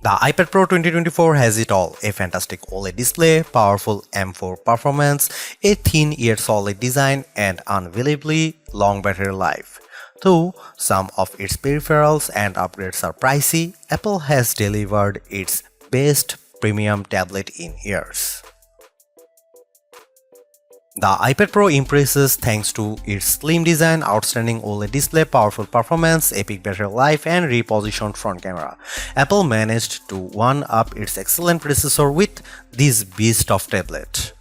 The iPad Pro 2024 has it all: a fantastic OLED display, powerful M4 performance, a thin yet solid design, and unbelievably long battery life. Though some of its peripherals and upgrades are pricey, Apple has delivered its best premium tablet in years. The iPad Pro impresses thanks to its slim design, outstanding OLED display, powerful performance, epic battery life, and repositioned front camera. Apple managed to one-up its excellent predecessor with this beast of tablet.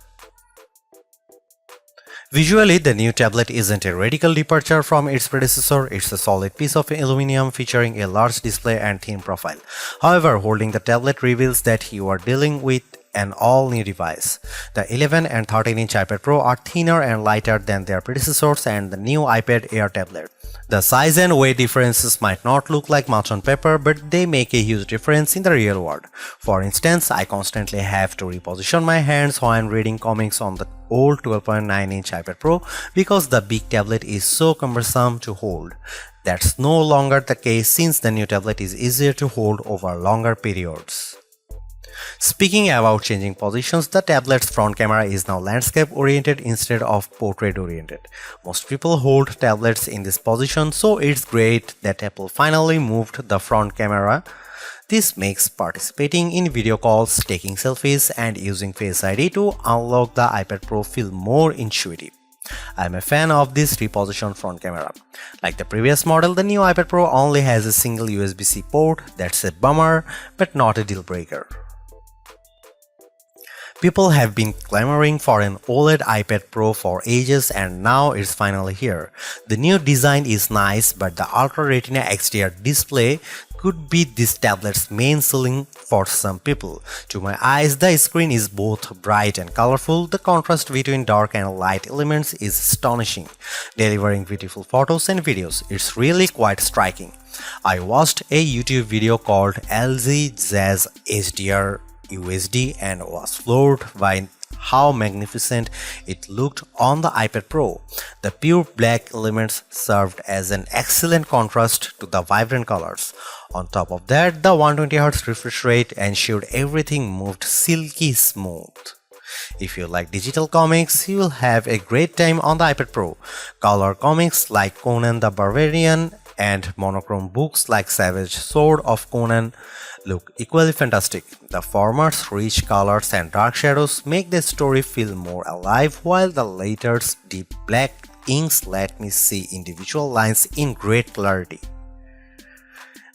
Visually, the new tablet isn't a radical departure from its predecessor. It's a solid piece of aluminum featuring a large display and thin profile. However, holding the tablet reveals that you are dealing with an all-new device. The 11 and 13-inch iPad Pro are thinner and lighter than their predecessors and the new iPad Air tablet. The size and weight differences might not look like much on paper, but they make a huge difference in the real world. For instance, I constantly have to reposition my hands while reading comics on the old 12.9-inch iPad Pro because the big tablet is so cumbersome to hold. That's no longer the case since the new tablet is easier to hold over longer periods. Speaking about changing positions, the tablet's front camera is now landscape-oriented instead of portrait-oriented. Most people hold tablets in this position, so it's great that Apple finally moved the front camera. This makes participating in video calls, taking selfies, and using Face ID to unlock the iPad Pro feel more intuitive. I'm a fan of this repositioned front camera. Like the previous model, the new iPad Pro only has a single USB-C port. That's a bummer, but not a deal breaker. People have been clamoring for an OLED iPad Pro for ages and now it's finally here. The new design is nice, but the Ultra Retina XDR display could be this tablet's main selling for some people. To my eyes, the screen is both bright and colorful. The contrast between dark and light elements is astonishing, delivering beautiful photos and videos. It's really quite striking. I watched a YouTube video called LG Jazz HDR USD and was floored by how magnificent it looked on the iPad Pro. The pure black elements served as an excellent contrast to the vibrant colors. On top of that, the 120Hz refresh rate ensured everything moved silky smooth. If you like digital comics, you will have a great time on the iPad Pro. Color comics like Conan the Barbarian and monochrome books like Savage Sword of Conan look equally fantastic. The former's rich colors and dark shadows make the story feel more alive, while the latter's deep black inks let me see individual lines in great clarity.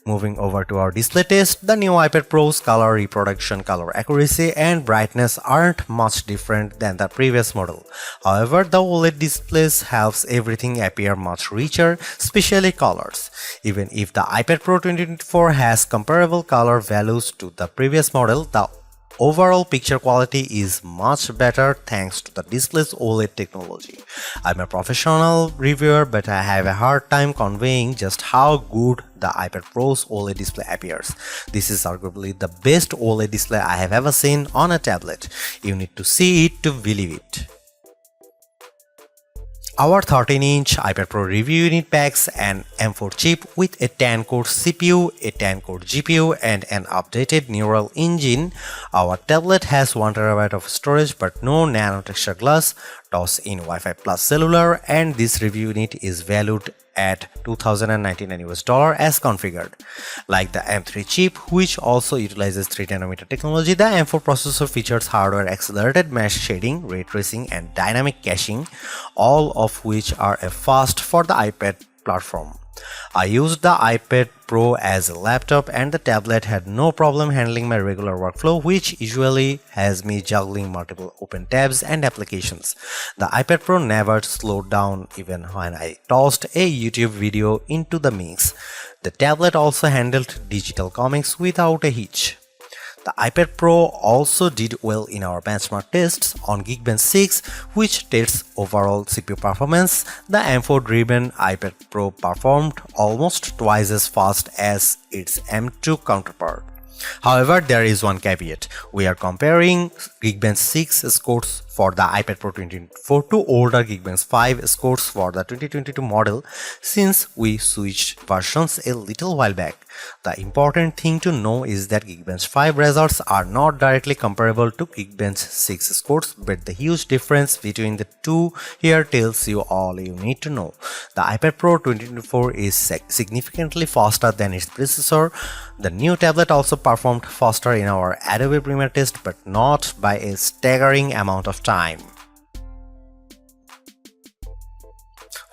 Moving over to our display test, the new iPad Pro's color reproduction, color accuracy, and brightness aren't much different than the previous model. However, the OLED displays helps everything appear much richer, especially colors. Even if the iPad Pro 2024 has comparable color values to the previous model, the overall picture quality is much better thanks to the display's OLED technology. I'm a professional reviewer, but I have a hard time conveying just how good the iPad Pro's OLED display appears. This is arguably the best OLED display I have ever seen on a tablet. You need to see it to believe it. Our 13-inch iPad Pro review unit packs an M4 chip with a 10-core CPU, a 10-core GPU, and an updated neural engine. Our tablet has 1TB of storage but no nano texture glass, toss-in Wi-Fi plus cellular, and this review unit is valued at $2,099 as configured. Like the M3 chip, which also utilizes 3nm technology, the M4 processor features hardware-accelerated mesh shading, ray tracing, and dynamic caching, all of which are a first for the iPad platform. I used the iPad Pro as a laptop and the tablet had no problem handling my regular workflow, which usually has me juggling multiple open tabs and applications. The iPad Pro never slowed down even when I tossed a YouTube video into the mix. The tablet also handled digital comics without a hitch. The iPad Pro also did well in our benchmark tests on Geekbench 6, which tests overall CPU performance. The M4-driven iPad Pro performed almost twice as fast as its M2 counterpart. However, there is one caveat. We are comparing Geekbench 6 scores for the iPad Pro 2024 to older Geekbench 5 scores for the 2022 model since we switched versions a little while back. The important thing to know is that Geekbench 5 results are not directly comparable to Geekbench 6 scores, but the huge difference between the two here tells you all you need to know. The iPad Pro 2024 is significantly faster than its predecessor. The new tablet also performed faster in our Adobe Premiere test, but not by a staggering amount of time.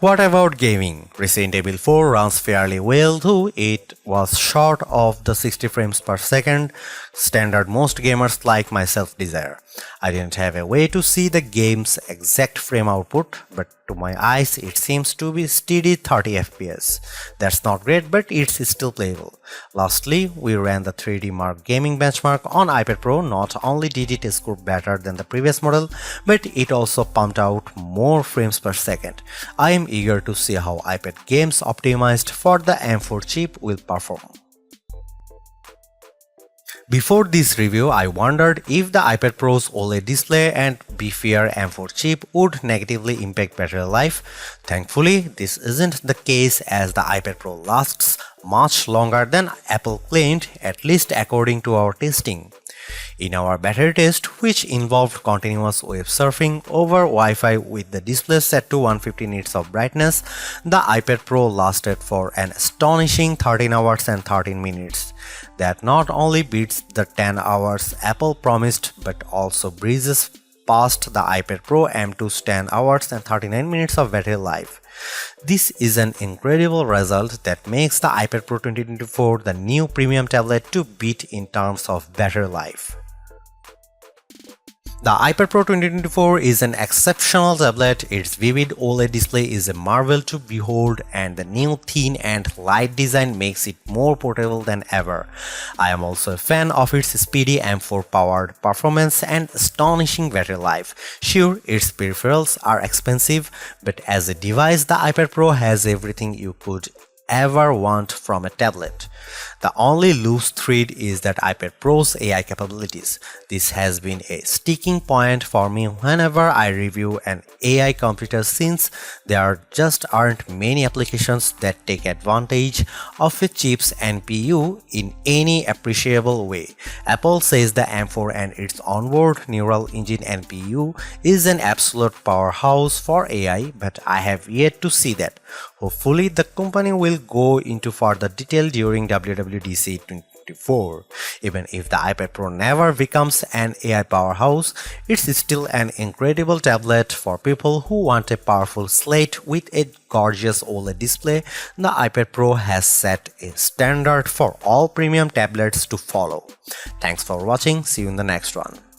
What about gaming? Resident Evil 4 runs fairly well, though it was short of the 60 frames per second standard most gamers like myself desire. I didn't have a way to see the game's exact frame output, but to my eyes it seems to be steady 30 FPS. That's not great, but it's still playable. Lastly, we ran the 3D Mark gaming benchmark on iPad Pro. Not only did it score better than the previous model, but it also pumped out more frames per second. I am eager to see how iPad games optimized for the M4 chip will perform. Before this review, I wondered if the iPad Pro's OLED display and beefier M4 chip would negatively impact battery life. Thankfully, this isn't the case as the iPad Pro lasts much longer than Apple claimed, at least according to our testing. In our battery test, which involved continuous web surfing over Wi-Fi with the display set to 150 nits of brightness, the iPad Pro lasted for an astonishing 13 hours and 13 minutes. That not only beats the 10 hours Apple promised, but also breezes past the iPad Pro M2's 10 hours and 39 minutes of battery life. This is an incredible result that makes the iPad Pro 2024 the new premium tablet to beat in terms of battery life. The iPad Pro 2024 is an exceptional tablet. Its vivid OLED display is a marvel to behold, and the new thin and light design makes it more portable than ever. I am also a fan of its speedy M4 powered performance and astonishing battery life. Sure, its peripherals are expensive, but as a device, the iPad Pro has everything you could ever want from a tablet. The only loose thread is that iPad Pro's AI capabilities. This has been a sticking point for me whenever I review an AI computer, since there just aren't many applications that take advantage of a chip's NPU in any appreciable way. Apple says the M4 and its onboard neural engine NPU is an absolute powerhouse for AI, but I have yet to see that. Hopefully, the company will go into further detail during WWDC 2024. Even if the iPad Pro never becomes an AI powerhouse, it's still an incredible tablet for people who want a powerful slate with a gorgeous OLED display. The iPad Pro has set a standard for all premium tablets to follow. Thanks for watching. See you in the next one.